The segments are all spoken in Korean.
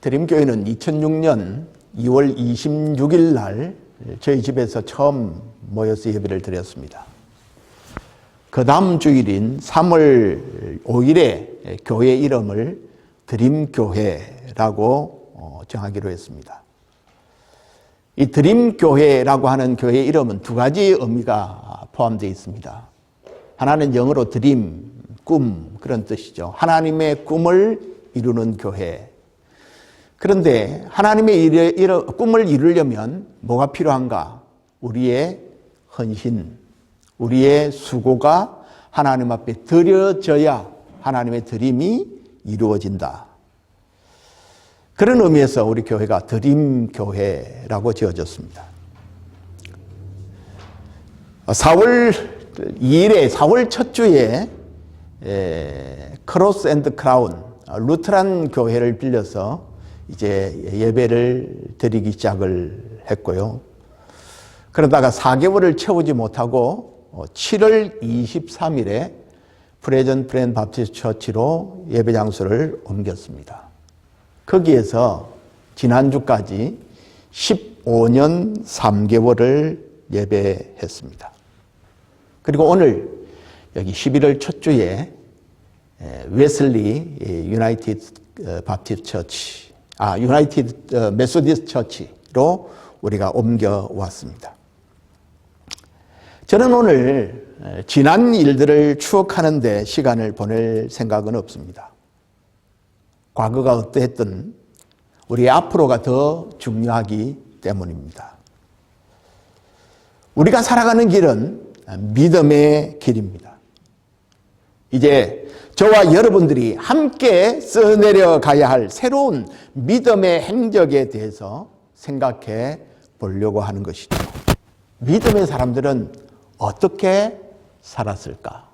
드림교회는 2006년 2월 26일 날 저희 집에서 처음 모여서 예배를 드렸습니다. 그 다음 주일인 3월 5일에 교회 이름을 드림교회라고 정하기로 했습니다. 이 드림교회라고 하는 교회 이름은 두 가지 의미가 포함되어 있습니다. 하나는 영어로 드림, 꿈 그런 뜻이죠. 하나님의 꿈을 이루는 교회. 그런데 하나님의 꿈을 이루려면 뭐가 필요한가? 우리의 헌신, 우리의 수고가 하나님 앞에 드려져야 하나님의 드림이 이루어진다. 그런 의미에서 우리 교회가 드림교회라고 지어졌습니다. 4월 2일에 4월 첫 주에 크로스 앤드 크라운 루트란 교회를 빌려서 이제 예배를 드리기 시작을 했고요. 그러다가 4개월을 채우지 못하고 7월 23일에 프레젠트 프렌드 바프티스트 처치로 예배 장소를 옮겼습니다. 거기에서 지난주까지 15년 3개월을 예배했습니다. 그리고 오늘 여기 11월 첫 주에 웨슬리 유나이티드 바프티스트 처치, 유나이티드 메소디스트 처치로 우리가 옮겨왔습니다. 저는 오늘 지난 일들을 추억하는 데 시간을 보낼 생각은 없습니다. 과거가 어떠했든 우리의 앞으로가 더 중요하기 때문입니다. 우리가 살아가는 길은 믿음의 길입니다. 이제 저와 여러분들이 함께 써내려 가야 할 새로운 믿음의 행적에 대해서 생각해 보려고 하는 것이죠. 믿음의 사람들은 어떻게 살았을까?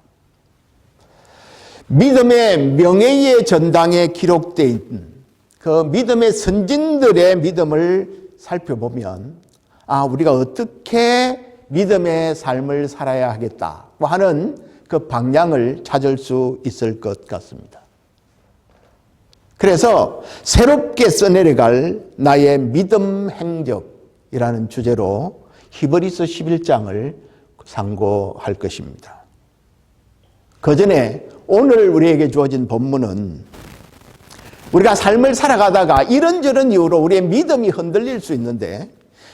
믿음의 명예의 전당에 기록되어 있는 그 믿음의 선진들의 믿음을 살펴보면 우리가 어떻게 믿음의 삶을 살아야 하겠다고 하는 그 방향을 찾을 수 있을 것 같습니다. 그래서 새롭게 써내려갈 나의 믿음 행적이라는 주제로 히브리서 11장을 상고할 것입니다. 그 전에 오늘 우리에게 주어진 본문은 우리가 삶을 살아가다가 이런저런 이유로 우리의 믿음이 흔들릴 수 있는데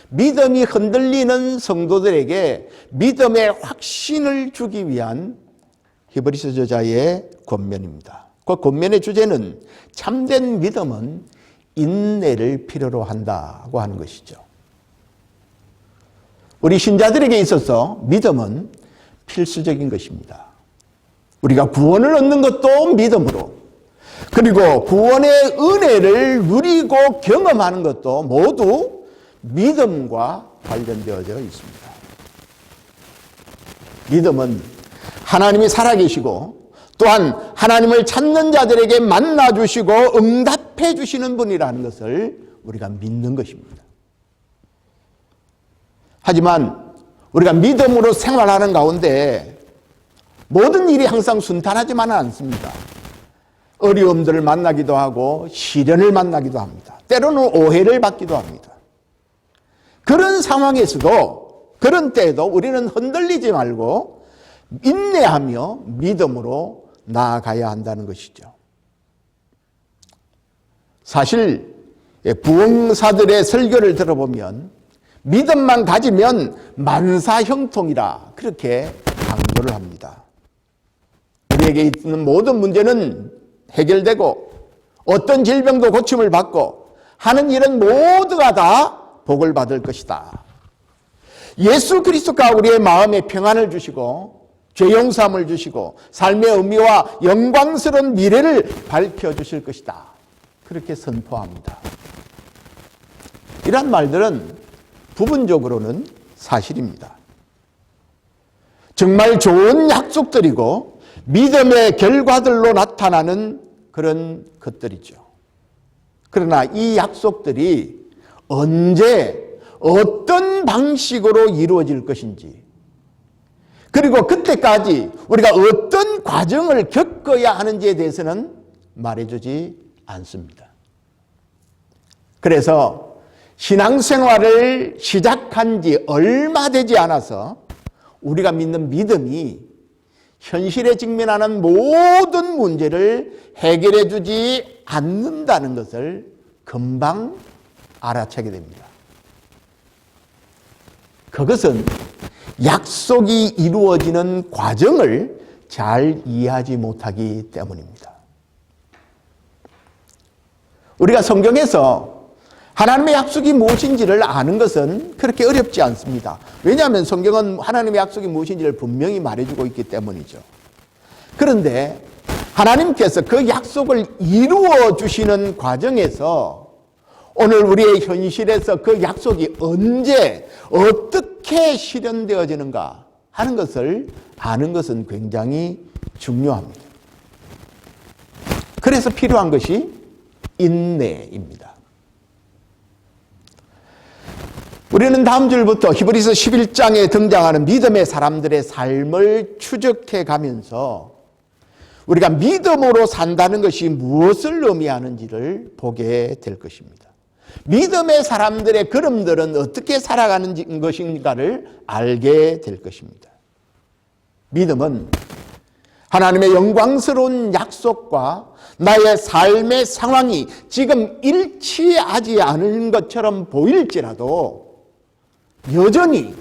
믿음이 흔들리는 성도들에게 믿음의 확신을 주기 위한 히브리서 저자의 권면입니다. 그 권면의 주제는 참된 믿음은 인내를 필요로 한다고 하는 것이죠. 우리 신자들에게 있어서 믿음은 필수적인 것입니다. 우리가 구원을 얻는 것도 믿음으로, 그리고 구원의 은혜를 누리고 경험하는 것도 모두 믿음과 관련되어져 있습니다. 믿음은 하나님이 살아계시고 또한 하나님을 찾는 자들에게 만나주시고 응답해 주시는 분이라는 것을 우리가 믿는 것입니다. 하지만 우리가 믿음으로 생활하는 가운데 모든 일이 항상 순탄하지만은 않습니다. 어려움들을 만나기도 하고 시련을 만나기도 합니다. 때로는 오해를 받기도 합니다. 그런 상황에서도, 그런 때에도 우리는 흔들리지 말고 인내하며 믿음으로 나아가야 한다는 것이죠. 사실 부흥사들의 설교를 들어보면 믿음만 가지면 만사형통이라 그렇게 강조를 합니다. 우리에게 있는 모든 문제는 해결되고 어떤 질병도 고침을 받고 하는 일은 모두가 다 복을 받을 것이다. 예수 그리스도가 우리의 마음에 평안을 주시고 죄 용서함을 주시고 삶의 의미와 영광스러운 미래를 밝혀주실 것이다. 그렇게 선포합니다. 이런 말들은 부분적으로는 사실입니다. 정말 좋은 약속들이고 믿음의 결과들로 나타나는 그런 것들이죠. 그러나 이 약속들이 언제 어떤 방식으로 이루어질 것인지, 그리고 그때까지 우리가 어떤 과정을 겪어야 하는지에 대해서는 말해주지 않습니다. 그래서 신앙생활을 시작한 지 얼마 되지 않아서 우리가 믿는 믿음이 현실에 직면하는 모든 문제를 해결해 주지 않는다는 것을 금방 알아채게 됩니다. 그것은 약속이 이루어지는 과정을 잘 이해하지 못하기 때문입니다. 우리가 성경에서 하나님의 약속이 무엇인지를 아는 것은 그렇게 어렵지 않습니다. 왜냐하면 성경은 하나님의 약속이 무엇인지를 분명히 말해주고 있기 때문이죠. 그런데 하나님께서 그 약속을 이루어 주시는 과정에서 오늘 우리의 현실에서 그 약속이 언제 어떻게 실현되어지는가 하는 것을 아는 것은 굉장히 중요합니다. 그래서 필요한 것이 인내입니다. 우리는 다음 줄부터 히브리서 11장에 등장하는 믿음의 사람들의 삶을 추적해 가면서 우리가 믿음으로 산다는 것이 무엇을 의미하는지를 보게 될 것입니다. 믿음의 사람들의 걸음들은 어떻게 살아가는 것인가를 알게 될 것입니다. 믿음은 하나님의 영광스러운 약속과 나의 삶의 상황이 지금 일치하지 않은 것처럼 보일지라도 여전히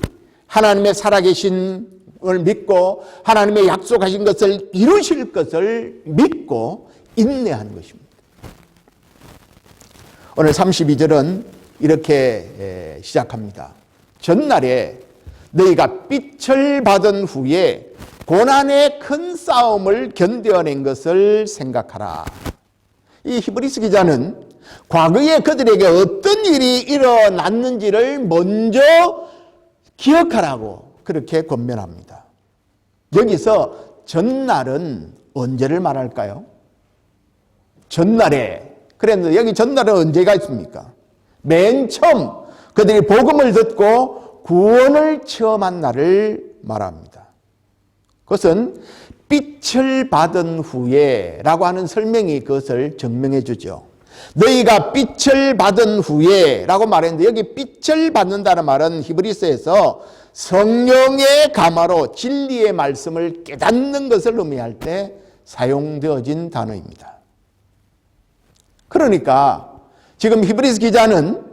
하나님의 살아계신을 믿고 하나님의 약속하신 것을 이루실 것을 믿고 인내하는 것입니다. 오늘 32절은 이렇게 시작합니다. 전날에 너희가 빛을 받은 후에 고난의 큰 싸움을 견뎌낸 것을 생각하라. 이 히브리서 기자는 과거에 그들에게 어떤 일이 일어났는지를 먼저 기억하라고 그렇게 권면합니다. 여기서 전날은 언제를 말할까요? 전날에. 그랬는데 여기 전날은 언제가 있습니까? 맨 처음 그들이 복음을 듣고 구원을 체험한 날을 말합니다. 그것은 빛을 받은 후에 라고 하는 설명이 그것을 증명해 주죠. 너희가 빛을 받은 후에 라고 말했는데 여기 빛을 받는다는 말은 히브리서에서 성령의 감화로 진리의 말씀을 깨닫는 것을 의미할 때 사용되어진 단어입니다. 그러니까 지금 히브리서 기자는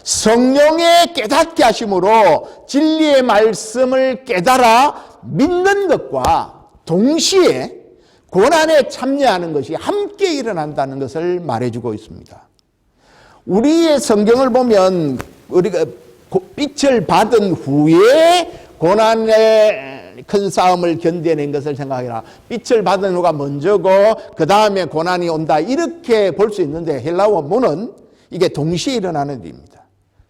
성령의 깨닫게 하심으로 진리의 말씀을 깨달아 믿는 것과 동시에 고난에 참여하는 것이 함께 일어난다는 것을 말해주고 있습니다. 우리의 성경을 보면 우리가 빛을 받은 후에 고난의 큰 싸움을 견뎌낸 것을 생각해라. 빛을 받은 후가 먼저고 그 다음에 고난이 온다 이렇게 볼 수 있는데 헬라 원문은 이게 동시에 일어나는 일입니다.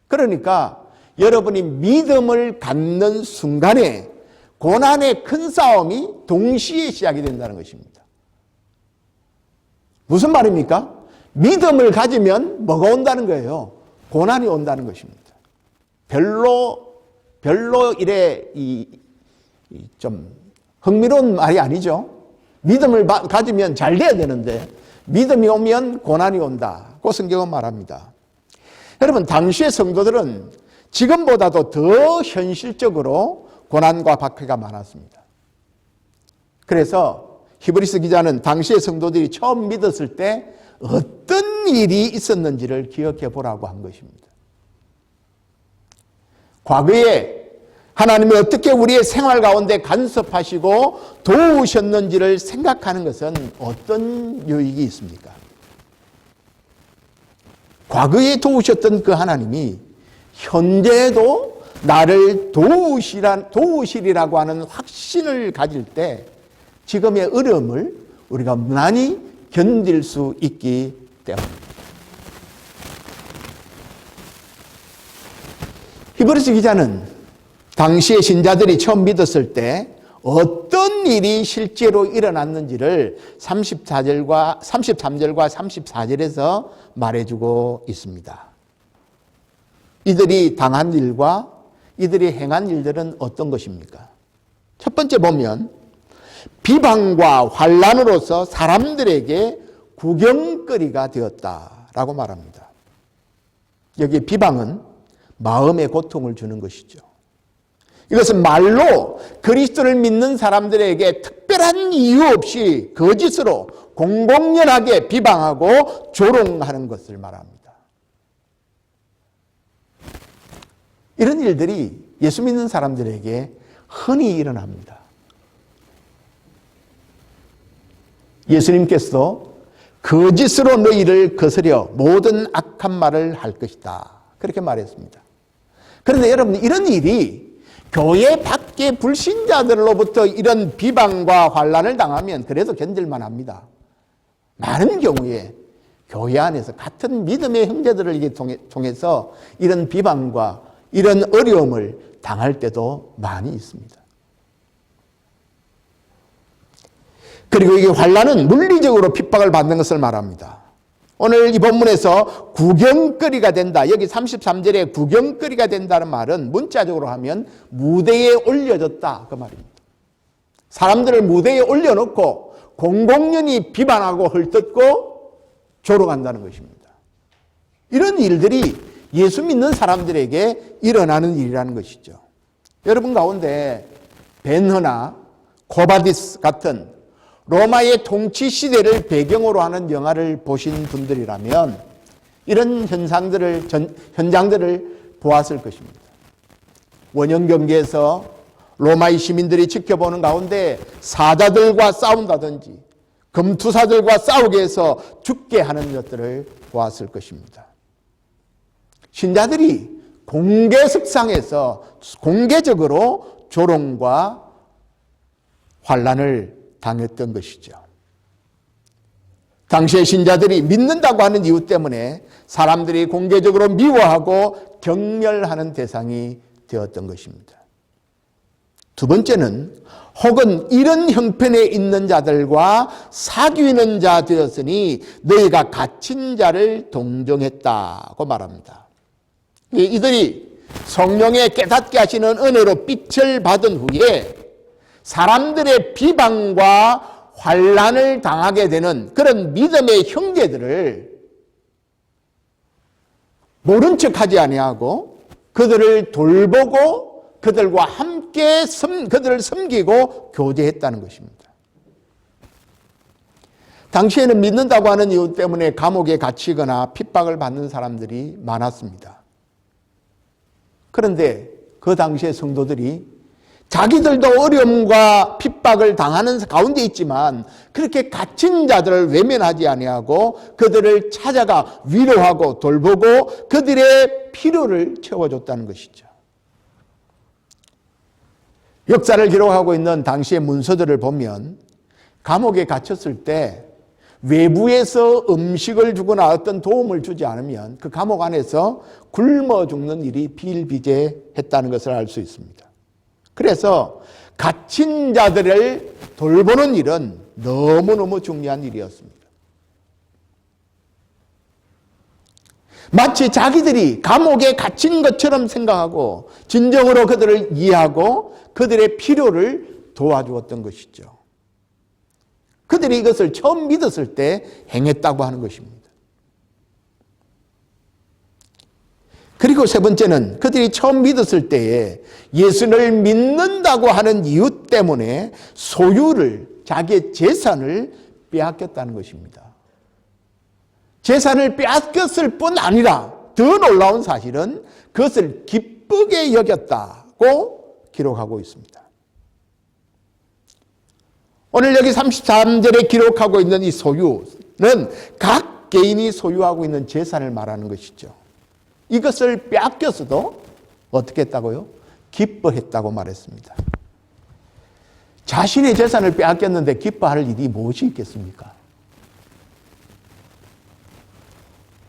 그러니까 여러분이 믿음을 갖는 순간에 고난의 큰 싸움이 동시에 시작이 된다는 것입니다. 무슨 말입니까? 믿음을 가지면 뭐가 온다는 거예요? 고난이 온다는 것입니다. 별로 이래 좀 흥미로운 말이 아니죠. 믿음을 가지면 잘 돼야 되는데 믿음이 오면 고난이 온다고 성경은 말합니다. 여러분, 당시의 성도들은 지금보다도 더 현실적으로 고난과 박해가 많았습니다. 그래서 히브리서 기자는 당시의 성도들이 처음 믿었을 때 어떤 일이 있었는지를 기억해 보라고 한 것입니다. 과거에 하나님이 어떻게 우리의 생활 가운데 간섭하시고 도우셨는지를 생각하는 것은 어떤 유익이 있습니까? 과거에 도우셨던 그 하나님이 현재에도 나를 도우시리라고 하는 확신을 가질 때 지금의 어려움을 우리가 무난히 견딜 수 있기 때문입니다. 히브리서 기자는 당시의 신자들이 처음 믿었을 때 어떤 일이 실제로 일어났는지를 33절과 34절에서 말해주고 있습니다. 이들이 당한 일과 이들이 행한 일들은 어떤 것입니까? 첫 번째 보면 비방과 환난으로서 사람들에게 구경거리가 되었다라고 말합니다. 여기 비방은 마음의 고통을 주는 것이죠. 이것은 말로 그리스도를 믿는 사람들에게 특별한 이유 없이 거짓으로 공공연하게 비방하고 조롱하는 것을 말합니다. 이런 일들이 예수 믿는 사람들에게 흔히 일어납니다. 예수님께서 거짓으로 너희를 거스려 모든 악한 말을 할 것이다, 그렇게 말했습니다. 그런데 여러분, 이런 일이 교회 밖의 불신자들로부터 이런 비방과 환난을 당하면 그래도 견딜만 합니다. 많은 경우에 교회 안에서 같은 믿음의 형제들을 통해서 이런 비방과 이런 어려움을 당할 때도 많이 있습니다. 그리고 이게 환난은 물리적으로 핍박을 받는 것을 말합니다. 오늘 이 본문에서 구경거리가 된다. 여기 33절에 구경거리가 된다는 말은 문자적으로 하면 무대에 올려졌다, 그 말입니다. 사람들을 무대에 올려놓고 공공연히 비방하고 헐뜯고 조롱한다는 것입니다. 이런 일들이 예수 믿는 사람들에게 일어나는 일이라는 것이죠. 여러분 가운데 벤허나 코바디스 같은 로마의 통치 시대를 배경으로 하는 영화를 보신 분들이라면 이런 현장들을 보았을 것입니다. 원형 경기에서 로마의 시민들이 지켜보는 가운데 사자들과 싸운다든지 금투사들과 싸우게 해서 죽게 하는 것들을 보았을 것입니다. 신자들이 공개석상에서 공개적으로 조롱과 환난을 당했던 것이죠. 당시의 신자들이 믿는다고 하는 이유 때문에 사람들이 공개적으로 미워하고 경멸하는 대상이 되었던 것입니다. 두 번째는 혹은 이런 형편에 있는 자들과 사귀는 자 되었으니 너희가 갇힌 자를 동정했다고 말합니다. 이들이 성령의 깨닫게 하시는 은혜로 빛을 받은 후에 사람들의 비방과 환난을 당하게 되는 그런 믿음의 형제들을 모른 척하지 아니하고 그들을 돌보고 그들과 함께 그들을 섬기고 교제했다는 것입니다. 당시에는 믿는다고 하는 이유 때문에 감옥에 갇히거나 핍박을 받는 사람들이 많았습니다. 그런데 그 당시의 성도들이 자기들도 어려움과 핍박을 당하는 가운데 있지만 그렇게 갇힌 자들을 외면하지 아니하고 그들을 찾아가 위로하고 돌보고 그들의 필요를 채워줬다는 것이죠. 역사를 기록하고 있는 당시의 문서들을 보면 감옥에 갇혔을 때 외부에서 음식을 주거나 어떤 도움을 주지 않으면 그 감옥 안에서 굶어 죽는 일이 비일비재했다는 것을 알 수 있습니다. 그래서 갇힌 자들을 돌보는 일은 너무너무 중요한 일이었습니다. 마치 자기들이 감옥에 갇힌 것처럼 생각하고 진정으로 그들을 이해하고 그들의 필요를 도와주었던 것이죠. 그들이 이것을 처음 믿었을 때 행했다고 하는 것입니다. 그리고 세 번째는 그들이 처음 믿었을 때에 예수를 믿는다고 하는 이유 때문에 소유를, 자기의 재산을 빼앗겼다는 것입니다. 재산을 빼앗겼을 뿐 아니라 더 놀라운 사실은 그것을 기쁘게 여겼다고 기록하고 있습니다. 오늘 여기 33절에 기록하고 있는 이 소유는 각 개인이 소유하고 있는 재산을 말하는 것이죠. 이것을 빼앗겼어도 어떻게 했다고요? 기뻐했다고 말했습니다. 자신의 재산을 빼앗겼는데 기뻐할 일이 무엇이 있겠습니까?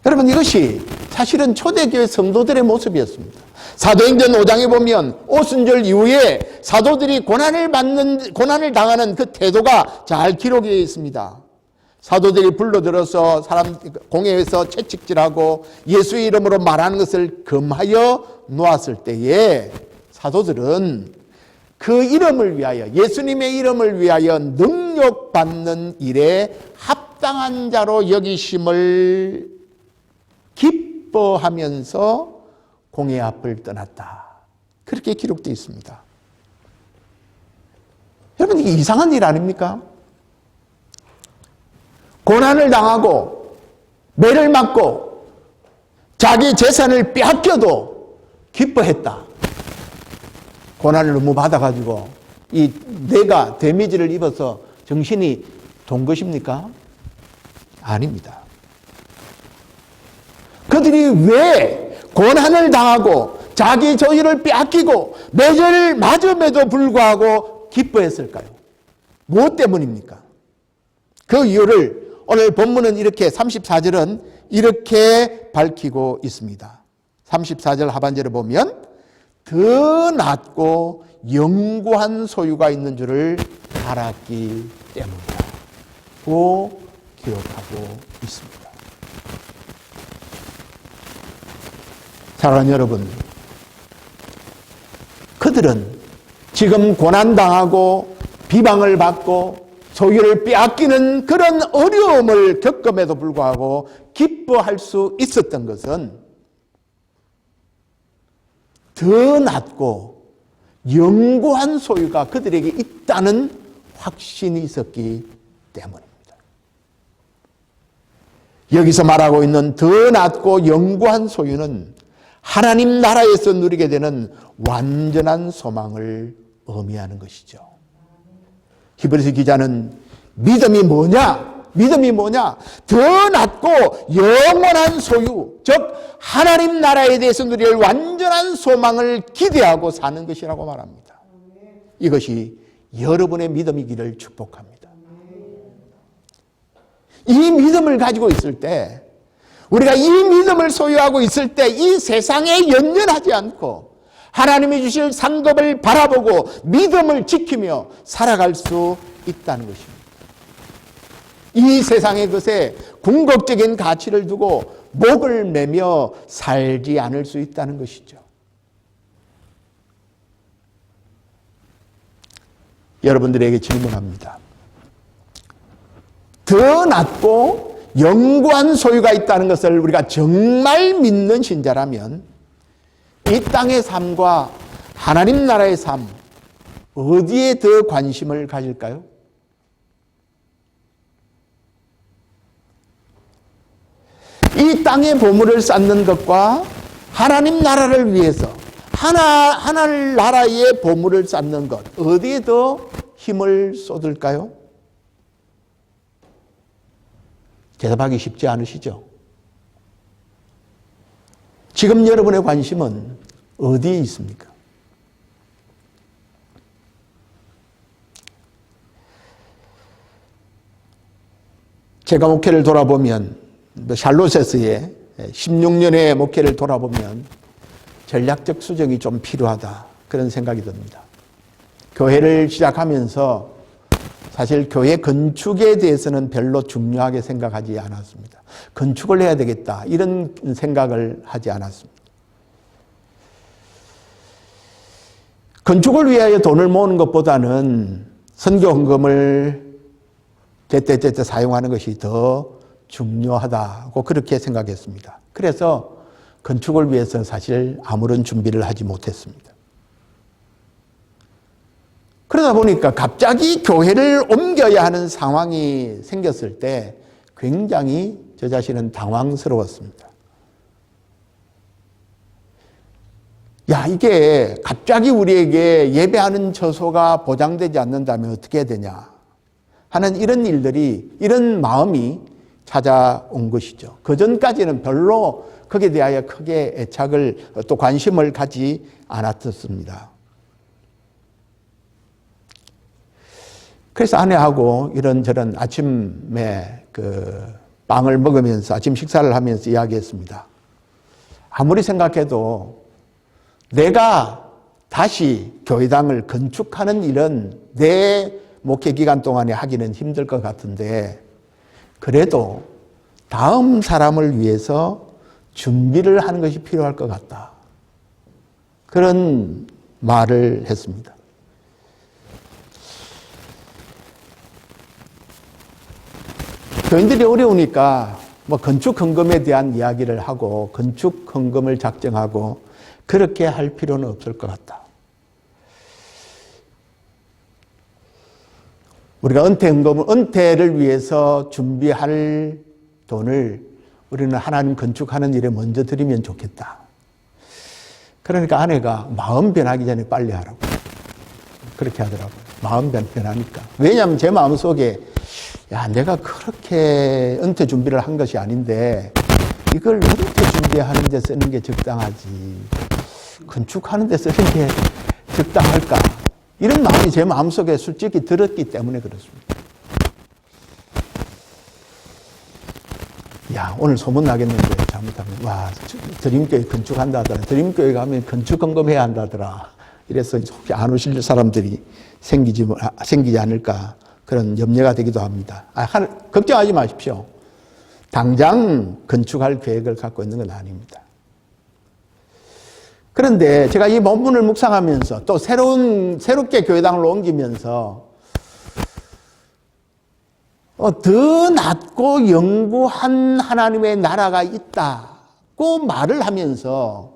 여러분, 이것이 사실은 초대교회 성도들의 모습이었습니다. 사도행전 5장에 보면 오순절 이후에 사도들이 고난을 당하는 그 태도가 잘 기록되어 있습니다. 사도들이 불러들어서 사람 공회에서 채찍질하고 예수의 이름으로 말하는 것을 금하여 놓았을 때에 사도들은 그 이름을 위하여, 예수님의 이름을 위하여 능력받는 일에 합당한 자로 여기심을 기뻐 기뻐하면서 공의 앞을 떠났다. 그렇게 기록되어 있습니다. 여러분, 이게 이상한 일 아닙니까? 고난을 당하고 매를 맞고 자기 재산을 빼앗겨도 기뻐했다. 고난을 너무 받아가지고 이 뇌가 데미지를 입어서 정신이 돈 것입니까? 아닙니다. 그들이 왜 고난을 당하고 자기 저희를 빼앗기고 매를 맞음에도 불구하고 기뻐했을까요? 무엇 때문입니까? 그 이유를 오늘 본문은 이렇게 34절은 이렇게 밝히고 있습니다. 34절 하반절을 보면 더 낫고 영구한 소유가 있는 줄을 알았기 때문이다. 고 기록하고 있습니다. 사랑하는 여러분, 그들은 지금 고난당하고 비방을 받고 소유를 빼앗기는 그런 어려움을 겪음에도 불구하고 기뻐할 수 있었던 것은 더 낫고 영구한 소유가 그들에게 있다는 확신이 있었기 때문입니다. 여기서 말하고 있는 더 낫고 영구한 소유는 하나님 나라에서 누리게 되는 완전한 소망을 의미하는 것이죠. 히브리서 기자는 믿음이 뭐냐? 믿음이 뭐냐? 더 낫고 영원한 소유, 즉 하나님 나라에 대해서 누릴 완전한 소망을 기대하고 사는 것이라고 말합니다. 이것이 여러분의 믿음이기를 축복합니다. 이 믿음을 가지고 있을 때, 우리가 이 믿음을 소유하고 있을 때 이 세상에 연연하지 않고 하나님이 주실 상급을 바라보고 믿음을 지키며 살아갈 수 있다는 것입니다. 이 세상의 것에 궁극적인 가치를 두고 목을 매며 살지 않을 수 있다는 것이죠. 여러분들에게 질문합니다. 더 낫고 영구한 소유가 있다는 것을 우리가 정말 믿는 신자라면 이 땅의 삶과 하나님 나라의 삶, 어디에 더 관심을 가질까요? 이 땅의 보물을 쌓는 것과 하나님 나라를 위해서 하나님 나라의 보물을 쌓는 것, 어디에 더 힘을 쏟을까요? 대답하기 쉽지 않으시죠? 지금 여러분의 관심은 어디에 있습니까? 제가 목회를 돌아보면, 샬롯에서의 16년의 목회를 돌아보면 전략적 수정이 좀 필요하다, 그런 생각이 듭니다. 교회를 시작하면서 사실 교회 건축에 대해서는 별로 중요하게 생각하지 않았습니다. 건축을 해야 되겠다, 이런 생각을 하지 않았습니다. 건축을 위하여 돈을 모으는 것보다는 선교 헌금을 제때제때 사용하는 것이 더 중요하다고 그렇게 생각했습니다. 그래서 건축을 위해서 사실 아무런 준비를 하지 못했습니다. 그러다 보니까 갑자기 교회를 옮겨야 하는 상황이 생겼을 때 굉장히 저 자신은 당황스러웠습니다. 야, 이게 갑자기 우리에게 예배하는 처소가 보장되지 않는다면 어떻게 해야 되냐 하는 이런 일들이, 이런 마음이 찾아온 것이죠. 그전까지는 별로 거기에 대하여 크게 애착을 또 관심을 가지 않았었습니다. 그래서 아내하고 이런저런 아침에 빵을 먹으면서 아침 식사를 하면서 이야기했습니다. 아무리 생각해도 내가 다시 교회당을 건축하는 일은 내 목회 기간 동안에 하기는 힘들 것 같은데, 그래도 다음 사람을 위해서 준비를 하는 것이 필요할 것 같다, 그런 말을 했습니다. 교인들이 어려우니까 뭐 건축 헌금에 대한 이야기를 하고 건축 헌금을 작정하고 그렇게 할 필요는 없을 것 같다. 우리가 은퇴를 위해서 준비할 돈을 우리는 하나님 건축하는 일에 먼저 드리면 좋겠다. 그러니까 아내가 마음 변하기 전에 빨리 하라고 그렇게 하더라고요. 마음 변하니까. 왜냐하면 제 마음속에 야, 내가 그렇게 은퇴 준비를 한 것이 아닌데 이걸 은퇴 준비하는 데 쓰는 게 적당하지 건축하는 데 쓰는 게 적당할까? 이런 마음이 제 마음속에 솔직히 들었기 때문에 그렇습니다. 야, 오늘 소문 나겠는데 잘못하면 와, 드림교회 건축한다 하더라. 드림교회 가면 건축 헌금해야 한다더라. 이래서 혹시 안 오실 사람들이 생기지 않을까 그런 염려가 되기도 합니다. 걱정하지 마십시오. 당장 건축할 계획을 갖고 있는 건 아닙니다. 그런데 제가 이 본문을 묵상하면서 또 새롭게 교회당을 옮기면서 더 낮고 영구한 하나님의 나라가 있다고 말을 하면서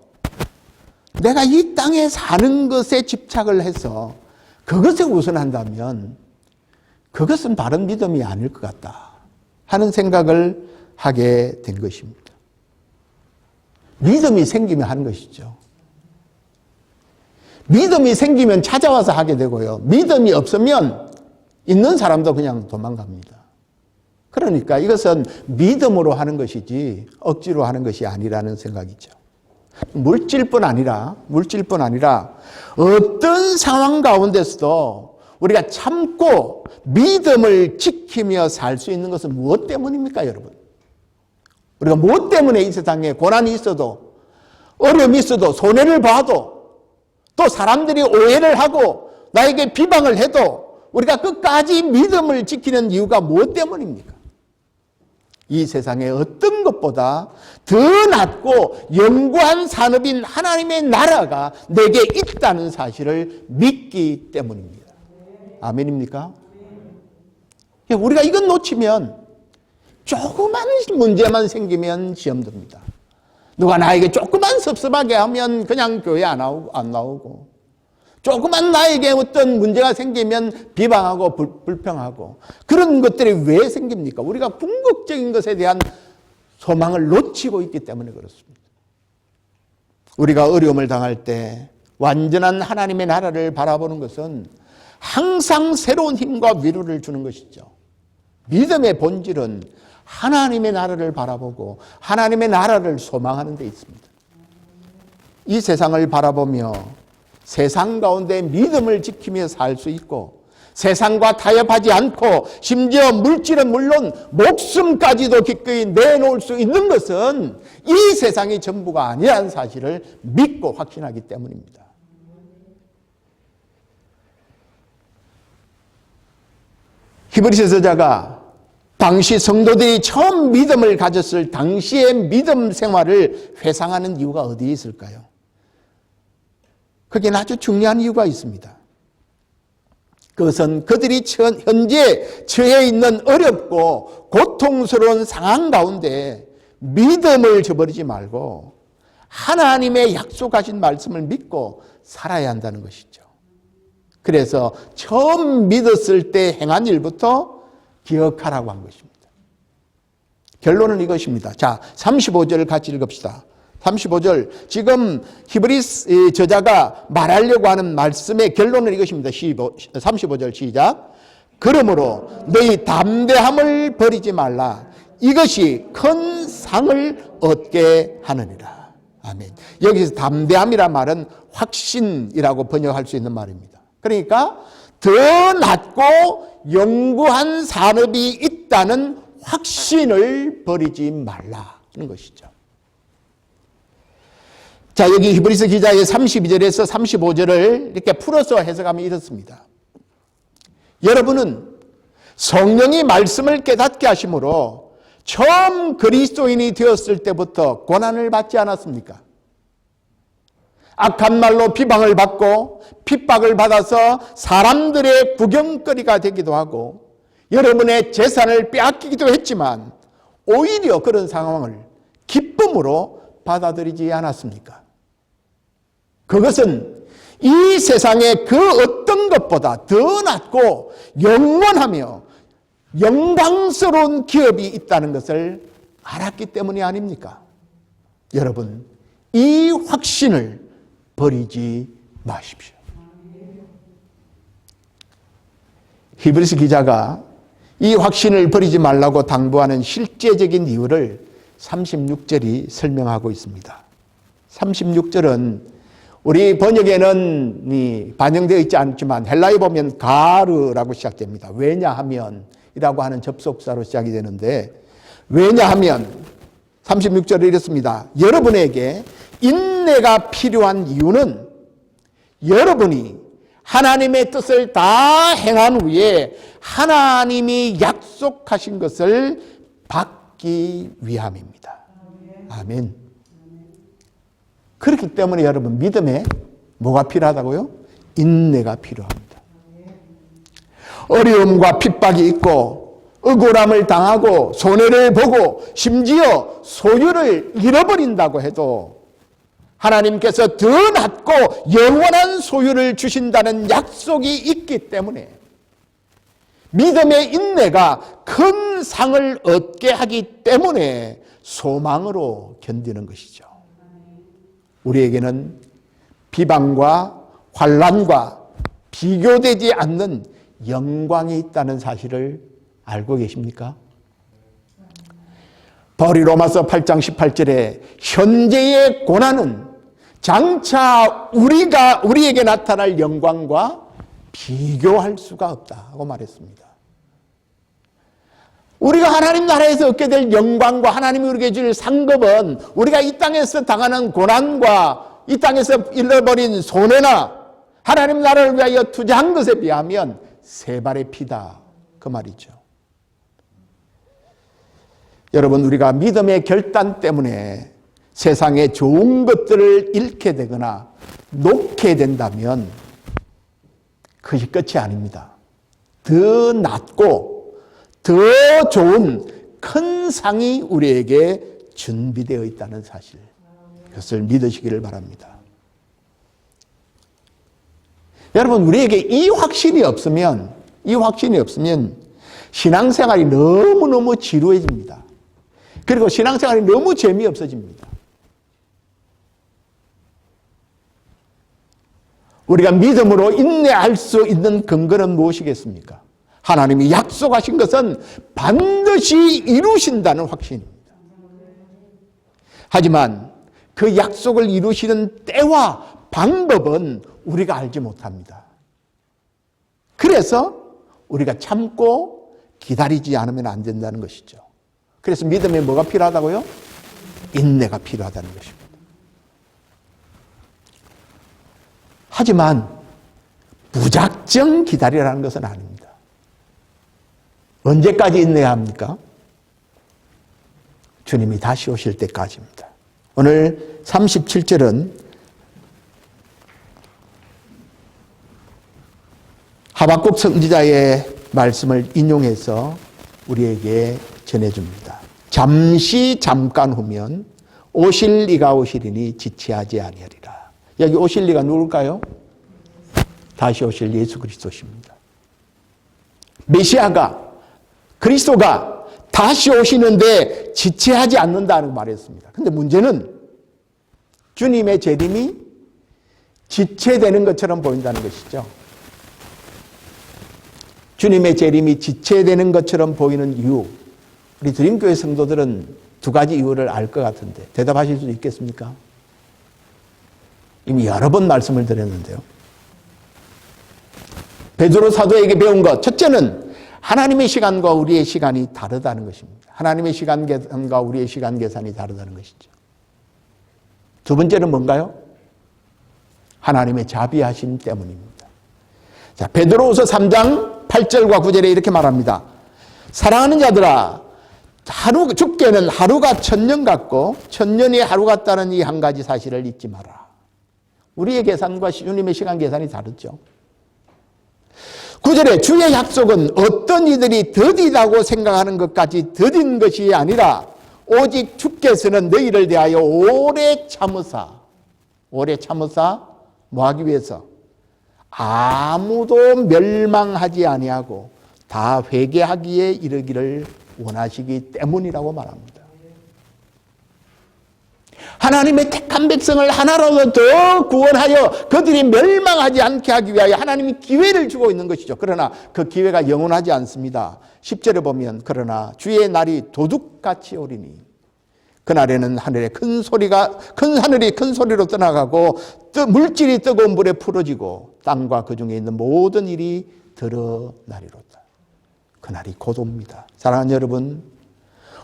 내가 이 땅에 사는 것에 집착을 해서 그것에 우선한다면 그것은 바른 믿음이 아닐 것 같다 하는 생각을 하게 된 것입니다. 믿음이 생기면 하는 것이죠. 믿음이 생기면 찾아와서 하게 되고요. 믿음이 없으면 있는 사람도 그냥 도망갑니다. 그러니까 이것은 믿음으로 하는 것이지 억지로 하는 것이 아니라는 생각이죠. 물질뿐 아니라 어떤 상황 가운데서도 우리가 참고 믿음을 지키며 살 수 있는 것은 무엇 때문입니까, 여러분? 우리가 무엇 때문에 이 세상에 고난이 있어도 어려움이 있어도 손해를 봐도 또 사람들이 오해를 하고 나에게 비방을 해도 우리가 끝까지 믿음을 지키는 이유가 무엇 때문입니까? 이 세상의 어떤 것보다 더 낮고 영구한 산업인 하나님의 나라가 내게 있다는 사실을 믿기 때문입니다. 아멘입니까? 우리가 이건 놓치면 조그만 문제만 생기면 시험 듭니다. 누가 나에게 조그만 섭섭하게 하면 그냥 교회 안 나오고 조그만 나에게 어떤 문제가 생기면 비방하고 불평하고 그런 것들이 왜 생깁니까? 우리가 궁극적인 것에 대한 소망을 놓치고 있기 때문에 그렇습니다. 우리가 어려움을 당할 때 완전한 하나님의 나라를 바라보는 것은 항상 새로운 힘과 위로를 주는 것이죠. 믿음의 본질은 하나님의 나라를 바라보고 하나님의 나라를 소망하는 데 있습니다. 이 세상을 바라보며 세상 가운데 믿음을 지키며 살 수 있고 세상과 타협하지 않고 심지어 물질은 물론 목숨까지도 기꺼이 내놓을 수 있는 것은 이 세상이 전부가 아니라는 사실을 믿고 확신하기 때문입니다. 히브리서 저자가 당시 성도들이 처음 믿음을 가졌을 당시의 믿음 생활을 회상하는 이유가 어디에 있을까요? 그게 아주 중요한 이유가 있습니다. 그것은 그들이 현재 처해 있는 어렵고 고통스러운 상황 가운데 믿음을 저버리지 말고 하나님의 약속하신 말씀을 믿고 살아야 한다는 것이죠. 그래서 처음 믿었을 때 행한 일부터 기억하라고 한 것입니다. 결론은 이것입니다. 자, 35절을 같이 읽읍시다. 35절, 지금 히브리 저자가 말하려고 하는 말씀의 결론은 이것입니다. 35절 시작. 그러므로 너희 담대함을 버리지 말라. 이것이 큰 상을 얻게 하느니라. 아멘. 여기서 담대함이란 말은 확신이라고 번역할 수 있는 말입니다. 그러니까 더 낮고 영구한 산업이 있다는 확신을 버리지 말라는 것이죠. 자, 여기 히브리서 기자의 32절에서 35절을 이렇게 풀어서 해석하면 이렇습니다. 여러분은 성령이 말씀을 깨닫게 하심으로 처음 그리스도인이 되었을 때부터 고난을 받지 않았습니까? 악한 말로 비방을 받고 핍박을 받아서 사람들의 구경거리가 되기도 하고 여러분의 재산을 빼앗기기도 했지만 오히려 그런 상황을 기쁨으로 받아들이지 않았습니까? 그것은 이 세상의 그 어떤 것보다 더 낫고 영원하며 영광스러운 기업이 있다는 것을 알았기 때문이 아닙니까? 여러분, 이 확신을 버리지 마십시오. 히브리서 기자가 이 확신을 버리지 말라고 당부하는 실제적인 이유를 36절이 설명하고 있습니다. 36절은 우리 번역에는 반영되어 있지 않지만 헬라에 보면 가르라고 시작됩니다. 왜냐하면 이라고 하는 접속사로 시작이 되는데, 왜냐하면 36절에 이렇습니다. 여러분에게 인내가 필요한 이유는 여러분이 하나님의 뜻을 다 행한 후에 하나님이 약속하신 것을 받기 위함입니다. 아멘. 그렇기 때문에 여러분, 믿음에 뭐가 필요하다고요? 인내가 필요합니다. 어려움과 핍박이 있고 억울함을 당하고 손해를 보고 심지어 소유를 잃어버린다고 해도 하나님께서 더 낫고 영원한 소유를 주신다는 약속이 있기 때문에 믿음의 인내가 큰 상을 얻게 하기 때문에 소망으로 견디는 것이죠. 우리에게는 비방과 환난과 비교되지 않는 영광이 있다는 사실을 알고 계십니까? 바울이 로마서 8장 18절에 현재의 고난은 장차 우리에게 나타날 영광과 비교할 수가 없다고 말했습니다. 우리가 하나님 나라에서 얻게 될 영광과 하나님이 우리에게 줄 상급은 우리가 이 땅에서 당하는 고난과 이 땅에서 잃어버린 손해나 하나님 나라를 위하여 투자한 것에 비하면 세 발의 피다, 그 말이죠. 여러분, 우리가 믿음의 결단 때문에 세상의 좋은 것들을 잃게 되거나 놓게 된다면 그것이 끝이 아닙니다. 더 낫고 더 좋은 큰 상이 우리에게 준비되어 있다는 사실, 그것을 믿으시기를 바랍니다. 여러분, 우리에게 이 확신이 없으면 신앙생활이 너무너무 지루해집니다. 그리고 신앙생활이 너무 재미없어집니다. 우리가 믿음으로 인내할 수 있는 근거는 무엇이겠습니까? 하나님이 약속하신 것은 반드시 이루신다는 확신입니다. 하지만 그 약속을 이루시는 때와 방법은 우리가 알지 못합니다. 그래서 우리가 참고 기다리지 않으면 안 된다는 것이죠. 그래서 믿음에 뭐가 필요하다고요? 인내가 필요하다는 것입니다. 하지만 무작정 기다리라는 것은 아닙니다. 언제까지 인내해야 합니까? 주님이 다시 오실 때까지입니다. 오늘 37절은 하박국 선지자의 말씀을 인용해서 우리에게 전해줍니다. 잠깐 후면 오실 이가 오시리니 지체하지 아니하리라. 여기 오실 이가 누굴까요? 다시 오실 예수 그리스도십니다. 메시아가, 그리스도가 다시 오시는데 지체하지 않는다는 말했습니다. 그런데 문제는 주님의 재림이 지체되는 것처럼 보인다는 것이죠. 주님의 재림이 지체되는 것처럼 보이는 이유, 우리 드림교회 성도들은 두 가지 이유를 알 것 같은데 대답하실 수 있겠습니까? 이미 여러 번 말씀을 드렸는데요. 베드로 사도에게 배운 것, 첫째는 하나님의 시간과 우리의 시간이 다르다는 것입니다. 하나님의 시간 계산과 우리의 시간 계산이 다르다는 것이죠. 두 번째는 뭔가요? 하나님의 자비하심 때문입니다. 자, 베드로후서 3장 8절과 9절에 이렇게 말합니다. 사랑하는 자들아, 죽게는 하루가 1000년 같고 1000년이 하루 같다는 이 한 가지 사실을 잊지 마라. 우리의 계산과 주님의 시간 계산이 다르죠. 9절에 주의 약속은 어떤 이들이 더디다고 생각하는 것까지 더딘 것이 아니라 오직 주께서는 너희를 대하여 오래 참으사 뭐 하기 위해서? 아무도 멸망하지 아니하고 다 회개하기에 이르기를 원하시기 때문이라고 말합니다. 하나님의 택한 백성을 하나라도 더 구원하여 그들이 멸망하지 않게 하기 위하여 하나님이 기회를 주고 있는 것이죠. 그러나 그 기회가 영원하지 않습니다. 10절에 보면 그러나 주의 날이 도둑같이 오리니 그날에는 하늘이 큰 소리로 떠나가고 물질이 뜨거운 물에 풀어지고 땅과 그 중에 있는 모든 일이 드러나리로다. 그날이 곧 옵니다. 사랑하는 여러분,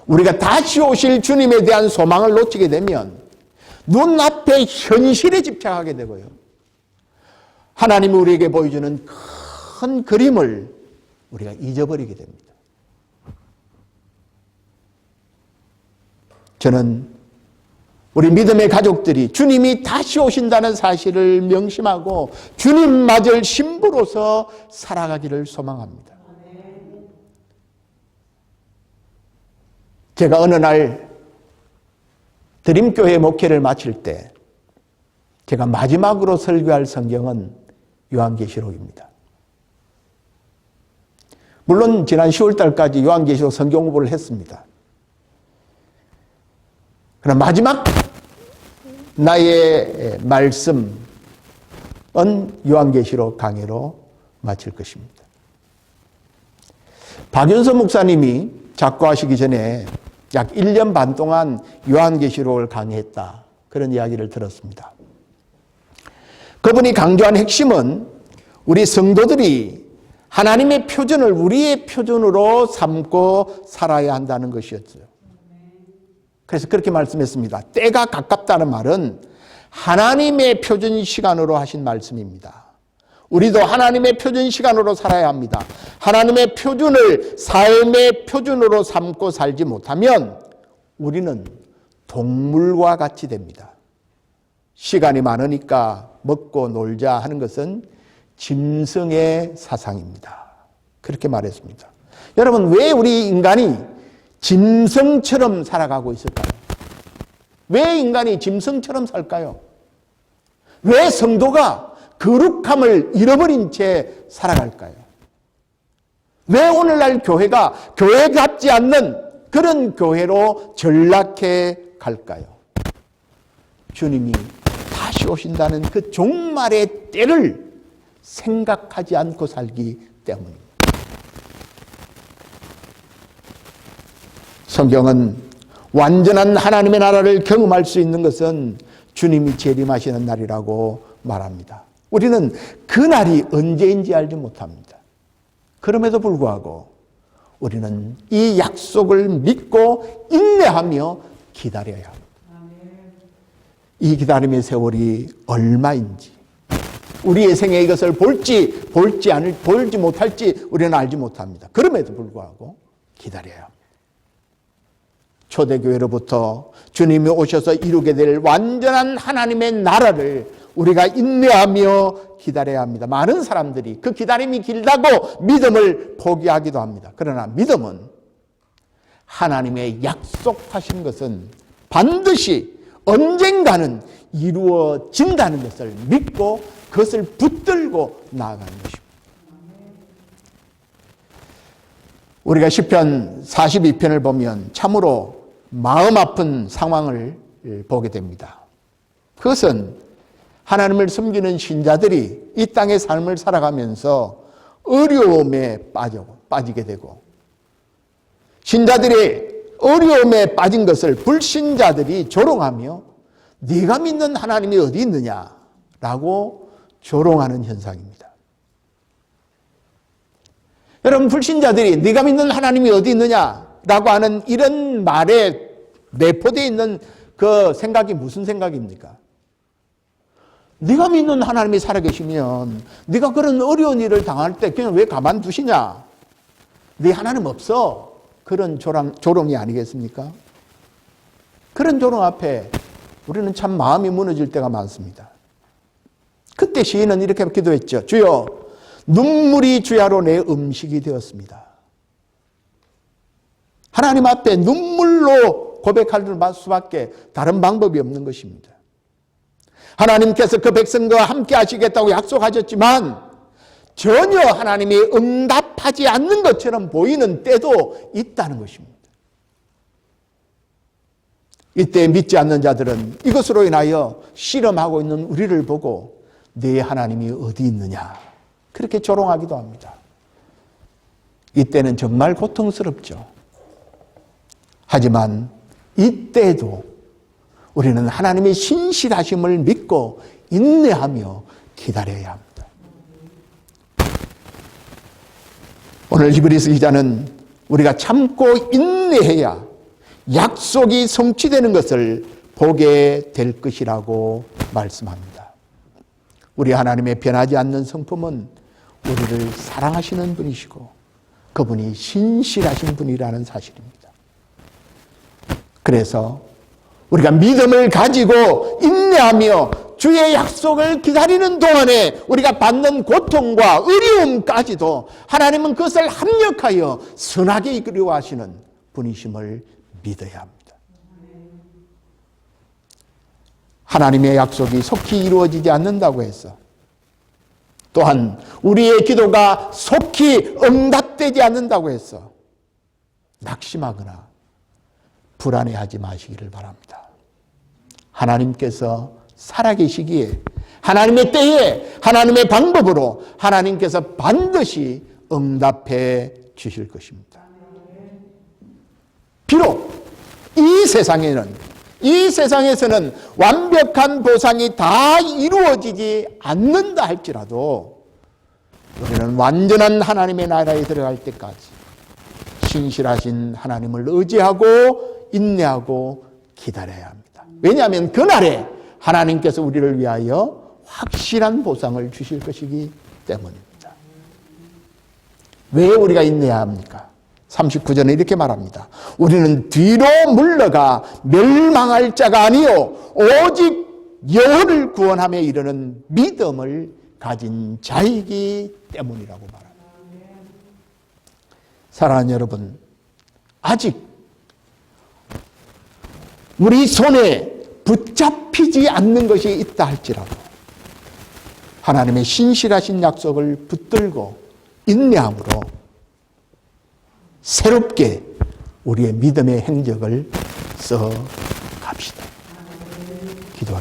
우리가 다시 오실 주님에 대한 소망을 놓치게 되면 눈앞에 현실에 집착하게 되고요. 하나님이 우리에게 보여주는 큰 그림을 우리가 잊어버리게 됩니다. 저는 우리 믿음의 가족들이 주님이 다시 오신다는 사실을 명심하고 주님 맞을 신부로서 살아가기를 소망합니다. 제가 어느 날 드림교회 목회를 마칠 때 제가 마지막으로 설교할 성경은 요한계시록입니다. 물론 지난 10월 달까지 요한계시록 성경 공부를 했습니다. 그러나 마지막 나의 말씀은 요한계시록 강해로 마칠 것입니다. 박윤서 목사님이 작고하시기 전에 약 1년 반 동안 요한계시록을 강의했다. 그런 이야기를 들었습니다. 그분이 강조한 핵심은 우리 성도들이 하나님의 표준을 우리의 표준으로 삼고 살아야 한다는 것이었어요. 그래서 그렇게 말씀했습니다. 때가 가깝다는 말은 하나님의 표준 시간으로 하신 말씀입니다. 우리도 하나님의 표준 시간으로 살아야 합니다. 하나님의 표준을 삶의 표준으로 삼고 살지 못하면 우리는 동물과 같이 됩니다. 시간이 많으니까 먹고 놀자 하는 것은 짐승의 사상입니다. 그렇게 말했습니다. 여러분, 왜 우리 인간이 짐승처럼 살아가고 있을까요? 왜 인간이 짐승처럼 살까요? 왜 성도가 거룩함을 잃어버린 채 살아갈까요? 왜 오늘날 교회가 교회 같지 않는 그런 교회로 전락해 갈까요? 주님이 다시 오신다는 그 종말의 때를 생각하지 않고 살기 때문입니다. 성경은 완전한 하나님의 나라를 경험할 수 있는 것은 주님이 재림하시는 날이라고 말합니다. 우리는 그 날이 언제인지 알지 못합니다. 그럼에도 불구하고 우리는 이 약속을 믿고 인내하며 기다려야 합니다. 이 기다림의 세월이 얼마인지, 우리의 생에 이것을 볼지 못할지 우리는 알지 못합니다. 그럼에도 불구하고 기다려야 합니다. 초대교회로부터 주님이 오셔서 이루게 될 완전한 하나님의 나라를 우리가 인내하며 기다려야 합니다. 많은 사람들이 그 기다림이 길다고 믿음을 포기하기도 합니다. 그러나 믿음은 하나님의 약속하신 것은 반드시 언젠가는 이루어진다는 것을 믿고 그것을 붙들고 나아가는 것입니다. 우리가 시편 42편을 보면 참으로 마음 아픈 상황을 보게 됩니다. 그것은 하나님을 섬기는 신자들이 이 땅의 삶을 살아가면서 어려움에 빠지게 되고, 신자들이 어려움에 빠진 것을 불신자들이 조롱하며 네가 믿는 하나님이 어디 있느냐라고 조롱하는 현상입니다. 여러분, 불신자들이 네가 믿는 하나님이 어디 있느냐라고 하는 이런 말에 내포되어 있는 그 생각이 무슨 생각입니까? 네가 믿는 하나님이 살아계시면 네가 그런 어려운 일을 당할 때 그냥 왜 가만두시냐? 네 하나님 없어. 그런 조롱이 아니겠습니까? 그런 조롱 앞에 우리는 참 마음이 무너질 때가 많습니다. 그때 시인은 이렇게 기도했죠. 주여, 눈물이 주야로 내 음식이 되었습니다. 하나님 앞에 눈물로 고백할 수밖에 다른 방법이 없는 것입니다. 하나님께서 그 백성과 함께 하시겠다고 약속하셨지만 전혀 하나님이 응답하지 않는 것처럼 보이는 때도 있다는 것입니다. 이때 믿지 않는 자들은 이것으로 인하여 실험하고 있는 우리를 보고 네 하나님이 어디 있느냐 그렇게 조롱하기도 합니다. 이때는 정말 고통스럽죠. 하지만 이때도 우리는 하나님의 신실하심을 믿고 인내하며 기다려야 합니다. 오늘 히브리서 기자는 우리가 참고 인내해야 약속이 성취되는 것을 보게 될 것이라고 말씀합니다. 우리 하나님의 변하지 않는 성품은 우리를 사랑하시는 분이시고 그분이 신실하신 분이라는 사실입니다. 그래서 우리가 믿음을 가지고 인내하며 주의 약속을 기다리는 동안에 우리가 받는 고통과 어려움까지도 하나님은 그것을 합력하여 선하게 이끌어 하시는 분이심을 믿어야 합니다. 하나님의 약속이 속히 이루어지지 않는다고 해서 또한 우리의 기도가 속히 응답되지 않는다고 해서 낙심하거나 불안해하지 마시기를 바랍니다. 하나님께서 살아계시기에 하나님의 때에 하나님의 방법으로 하나님께서 반드시 응답해 주실 것입니다. 비록 이 세상에서는 완벽한 보상이 다 이루어지지 않는다 할지라도 우리는 완전한 하나님의 나라에 들어갈 때까지 신실하신 하나님을 의지하고 인내하고 기다려야 합니다. 왜냐하면 그날에 하나님께서 우리를 위하여 확실한 보상을 주실 것이기 때문입니다. 왜 우리가 인내해야 합니까? 39절에 이렇게 말합니다. 우리는 뒤로 물러가 멸망할 자가 아니요 오직 영혼을 구원함에 이르는 믿음을 가진 자이기 때문이라고 말합니다. 사랑하는 여러분, 아직 우리 손에 붙잡히지 않는 것이 있다 할지라도 하나님의 신실하신 약속을 붙들고 인내함으로 새롭게 우리의 믿음의 행적을 써 갑시다.